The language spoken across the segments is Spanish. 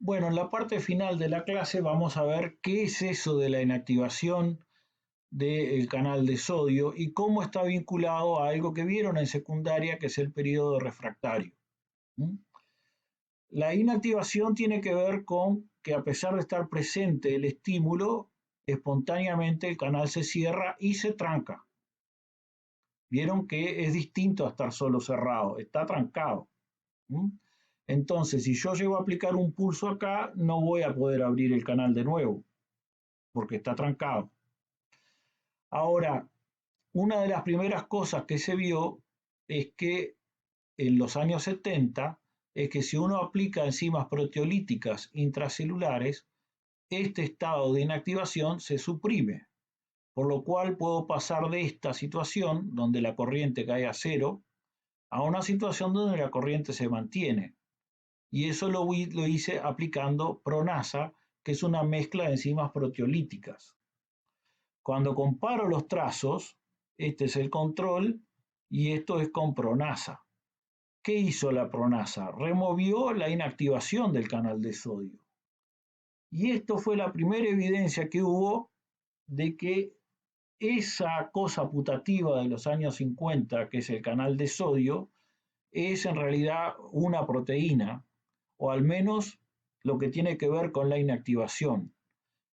Bueno, en la parte final de la clase vamos a ver qué es eso de la inactivación del canal de sodio y cómo está vinculado a algo que vieron en secundaria, que es el periodo refractario. ¿Mm? La inactivación tiene que ver con que a pesar de estar presente el estímulo, espontáneamente el canal se cierra y se tranca. Vieron que es distinto a estar solo cerrado, está trancado. ¿Mm? Entonces, si yo llego a aplicar un pulso acá, no voy a poder abrir el canal de nuevo, porque está trancado. Ahora, una de las primeras cosas que se vio es que en los años 70 es que si uno aplica enzimas proteolíticas intracelulares, este estado de inactivación se suprime, por lo cual puedo pasar de esta situación, donde la corriente cae a cero, a una situación donde la corriente se mantiene. Y eso lo hice aplicando Pronasa, que es una mezcla de enzimas proteolíticas. Cuando comparo los trazos, este es el control y esto es con Pronasa. ¿Qué hizo la Pronasa? Removió la inactivación del canal de sodio. Y esto fue la primera evidencia que hubo de que esa cosa putativa de los años 50, que es el canal de sodio, es en realidad una proteína, o al menos lo que tiene que ver con la inactivación.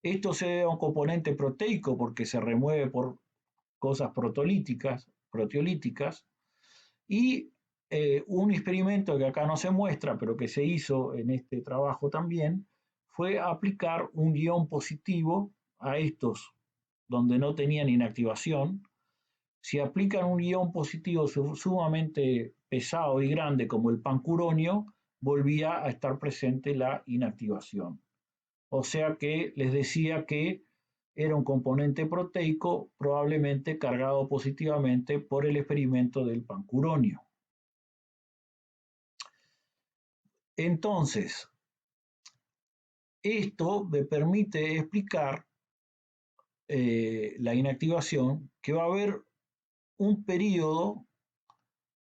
Esto se debe a un componente proteico porque se remueve por cosas proteolíticas, y un experimento que acá no se muestra, pero que se hizo en este trabajo también, fue aplicar un guión positivo a estos donde no tenían inactivación. Si aplican un ion positivo sumamente pesado y grande como el pancuronio, volvía a estar presente la inactivación. O sea que les decía que era un componente proteico probablemente cargado positivamente por el experimento del pancuronio. Entonces, esto me permite explicar la inactivación, que va a haber un periodo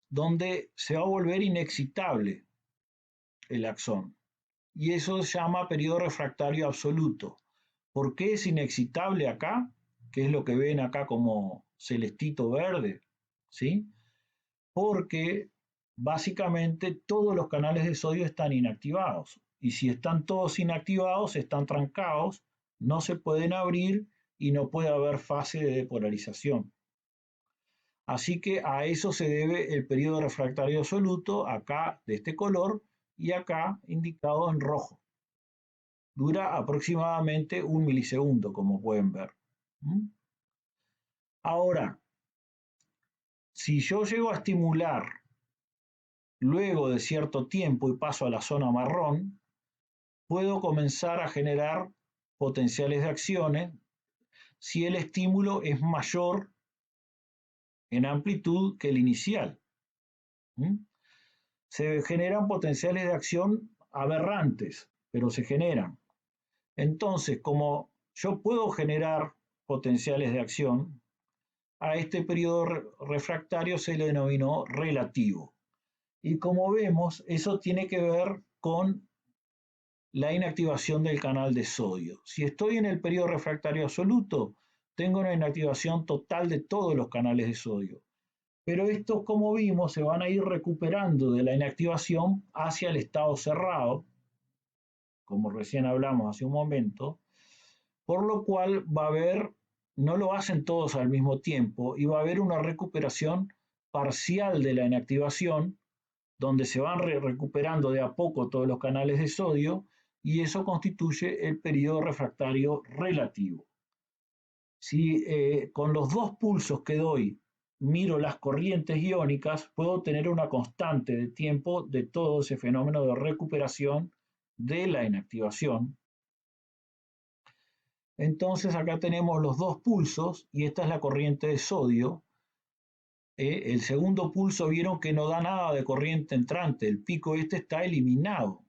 donde se va a volver inexcitable el axón. Y eso se llama periodo refractario absoluto. ¿Por qué es inexcitable acá? ¿Qué es lo que ven acá como celestito verde? ¿Sí? Porque básicamente todos los canales de sodio están inactivados. Y si están todos inactivados, están trancados, no se pueden abrir y no puede haber fase de depolarización. Así que a eso se debe el periodo refractario absoluto, acá de este color y acá indicado en rojo. Dura aproximadamente 1 milisegundo, como pueden ver. Ahora, si yo llego a estimular luego de cierto tiempo y paso a la zona marrón, puedo comenzar a generar potenciales de acciones si el estímulo es mayor en amplitud que el inicial. Se generan potenciales de acción aberrantes, pero se generan. Entonces, como yo puedo generar potenciales de acción, a este periodo refractario se le denominó relativo. Y como vemos, eso tiene que ver con la inactivación del canal de sodio. Si estoy en el periodo refractario absoluto, tengo una inactivación total de todos los canales de sodio. Pero estos, como vimos, se van a ir recuperando de la inactivación hacia el estado cerrado, como recién hablamos hace un momento, por lo cual va a haber, no lo hacen todos al mismo tiempo, y va a haber una recuperación parcial de la inactivación, donde se van recuperando de a poco todos los canales de sodio, y eso constituye el periodo refractario relativo. Si con los dos pulsos que doy miro las corrientes iónicas, puedo tener una constante de tiempo de todo ese fenómeno de recuperación de la inactivación. Entonces acá tenemos los dos pulsos y esta es la corriente de sodio. El segundo pulso vieron que no da nada de corriente entrante, el pico este está eliminado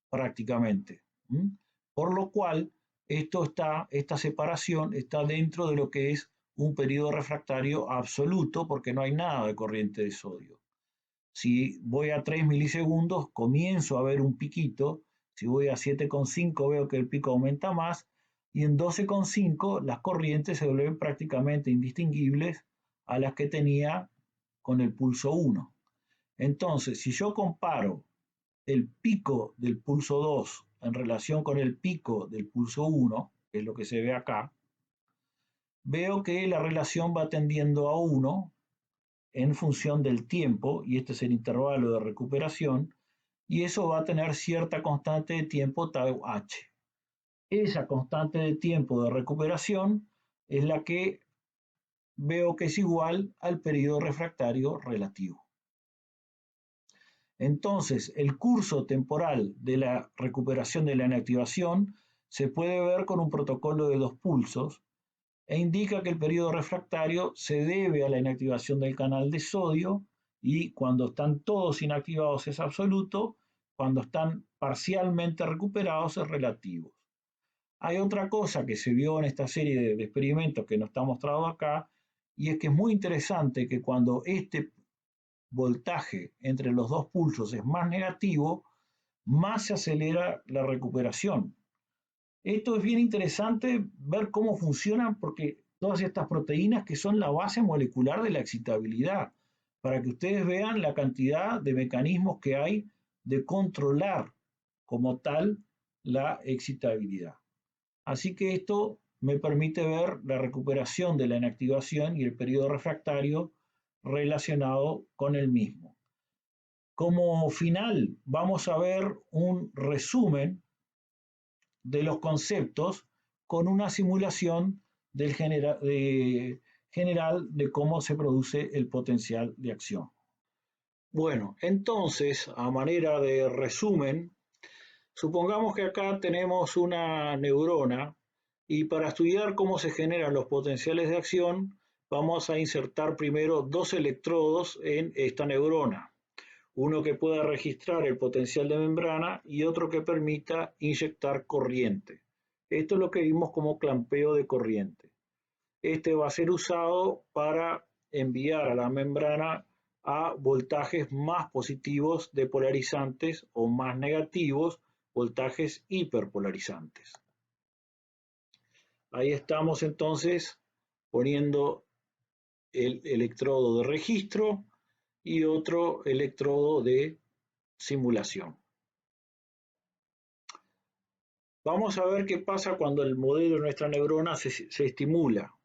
prácticamente. Por lo cual esta separación está dentro de lo que es un periodo refractario absoluto porque no hay nada de corriente de sodio. Si voy a 3 milisegundos, comienzo a ver un piquito. Si voy a 7,5 veo que el pico aumenta más y en 12,5 las corrientes se vuelven prácticamente indistinguibles a las que tenía con el pulso 1. Entonces, si yo comparo el pico del pulso 2 en relación con el pico del pulso 1, que es lo que se ve acá, veo que la relación va tendiendo a 1 en función del tiempo, y este es el intervalo de recuperación, y eso va a tener cierta constante de tiempo tau h. Esa constante de tiempo de recuperación es la que veo que es igual al periodo refractario relativo. Entonces, el curso temporal de la recuperación de la inactivación se puede ver con un protocolo de 2 pulsos e indica que el periodo refractario se debe a la inactivación del canal de sodio y cuando están todos inactivados es absoluto, cuando están parcialmente recuperados es relativo. Hay otra cosa que se vio en esta serie de experimentos que no está mostrado acá, y es que es muy interesante que cuando este voltaje entre los dos pulsos es más negativo, más se acelera la recuperación. Esto es bien interesante ver cómo funcionan porque todas estas proteínas que son la base molecular de la excitabilidad, para que ustedes vean la cantidad de mecanismos que hay de controlar como tal la excitabilidad. Así que esto me permite ver la recuperación de la inactivación y el periodo refractario relacionado con el mismo. Como final, vamos a ver un resumen de los conceptos con una simulación del general de cómo se produce el potencial de acción. Bueno, entonces, a manera de resumen, supongamos que acá tenemos una neurona y para estudiar cómo se generan los potenciales de acción, vamos a insertar primero 2 electrodos en esta neurona. Uno que pueda registrar el potencial de membrana y otro que permita inyectar corriente. Esto es lo que vimos como clampeo de corriente. Este va a ser usado para enviar a la membrana a voltajes más positivos de polarizantes o más negativos, voltajes hiperpolarizantes. Ahí estamos entonces poniendo el electrodo de registro y otro electrodo de simulación. Vamos a ver qué pasa cuando el modelo de nuestra neurona se estimula.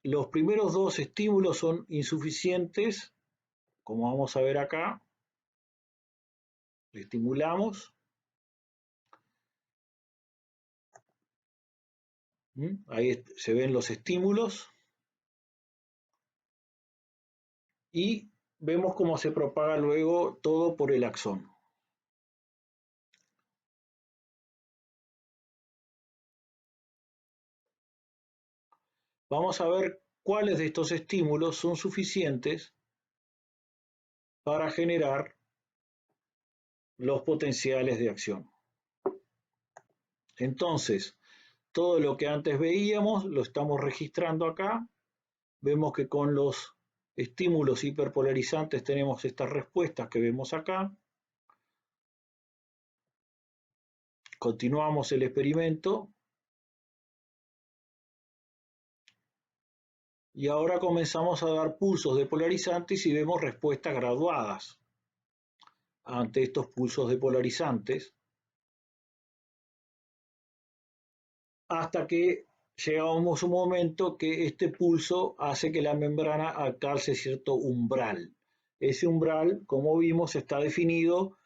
Los primeros 2 estímulos son insuficientes, como vamos a ver acá. Le estimulamos. Ahí se ven los estímulos. Y vemos cómo se propaga luego todo por el axón. Vamos a ver cuáles de estos estímulos son suficientes para generar los potenciales de acción. Entonces, todo lo que antes veíamos lo estamos registrando acá. Vemos que con los estímulos hiperpolarizantes tenemos estas respuestas que vemos acá. Continuamos el experimento. Y ahora comenzamos a dar pulsos de polarizantes y vemos respuestas graduadas ante estos pulsos de polarizantes, hasta que llegamos a un momento que este pulso hace que la membrana alcance cierto umbral. Ese umbral, como vimos, está definido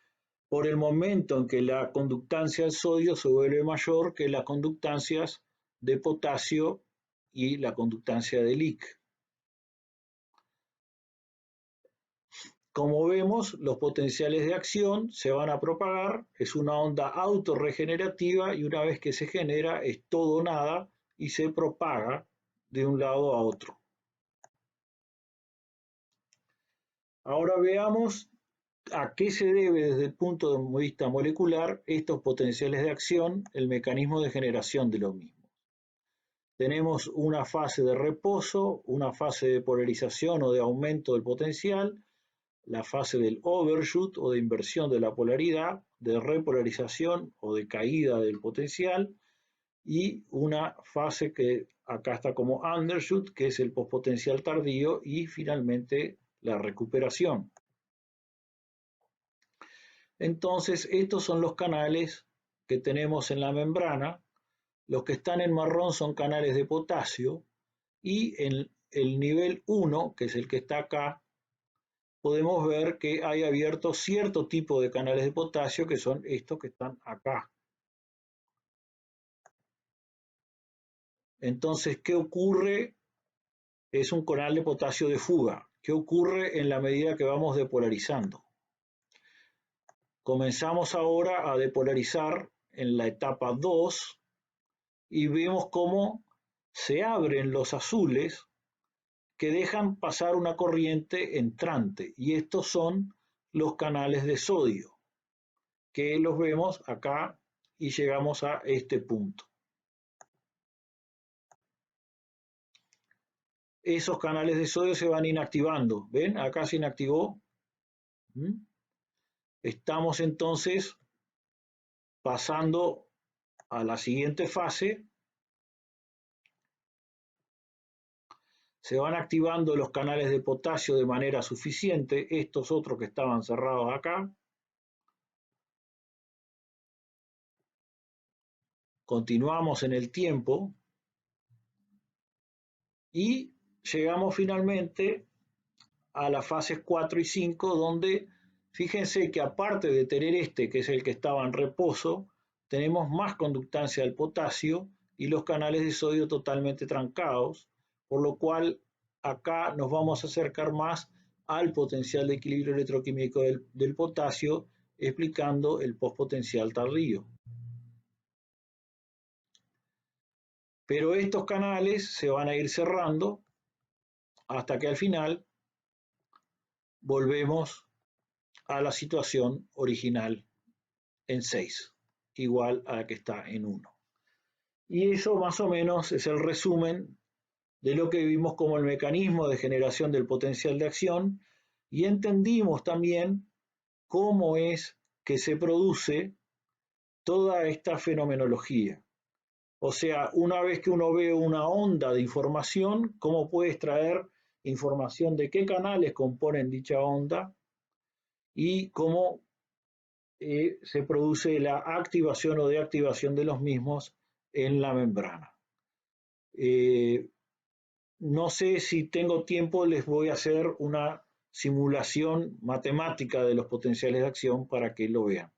por el momento en que la conductancia del sodio se vuelve mayor que las conductancias de potasio y la conductancia de Lick. Como vemos, los potenciales de acción se van a propagar, es una onda autorregenerativa y una vez que se genera es todo o nada y se propaga de un lado a otro. Ahora veamos a qué se debe desde el punto de vista molecular estos potenciales de acción, el mecanismo de generación de los mismos. Tenemos una fase de reposo, una fase de polarización o de aumento del potencial, la fase del overshoot o de inversión de la polaridad, de repolarización o de caída del potencial, y una fase que acá está como undershoot, que es el postpotencial tardío, y finalmente la recuperación. Entonces, estos son los canales que tenemos en la membrana. Los que están en marrón son canales de potasio, y en el nivel 1, que es el que está acá, podemos ver que hay abierto cierto tipo de canales de potasio, que son estos que están acá. Entonces, ¿qué ocurre? Es un canal de potasio de fuga. ¿Qué ocurre en la medida que vamos depolarizando? Comenzamos ahora a depolarizar en la etapa 2 y vemos cómo se abren los azules que dejan pasar una corriente entrante, y estos son los canales de sodio, que los vemos acá y llegamos a este punto. Esos canales de sodio se van inactivando. ¿Ven? Acá se inactivó. Estamos entonces pasando a la siguiente fase. Se van activando los canales de potasio de manera suficiente, estos otros que estaban cerrados acá. Continuamos en el tiempo y llegamos finalmente a las fases 4 y 5, donde fíjense que aparte de tener este, que es el que estaba en reposo, tenemos más conductancia del potasio y los canales de sodio totalmente trancados, por lo cual acá nos vamos a acercar más al potencial de equilibrio electroquímico del potasio, explicando el postpotencial tardío. Pero estos canales se van a ir cerrando hasta que al final volvemos a la situación original en 6, igual a la que está en 1. Y eso más o menos es el resumen de lo que vimos como el mecanismo de generación del potencial de acción, y entendimos también cómo es que se produce toda esta fenomenología. O sea, una vez que uno ve una onda de información, cómo puede extraer información de qué canales componen dicha onda y cómo se produce la activación o deactivación de los mismos en la membrana. No sé si tengo tiempo, les voy a hacer una simulación matemática de los potenciales de acción para que lo vean.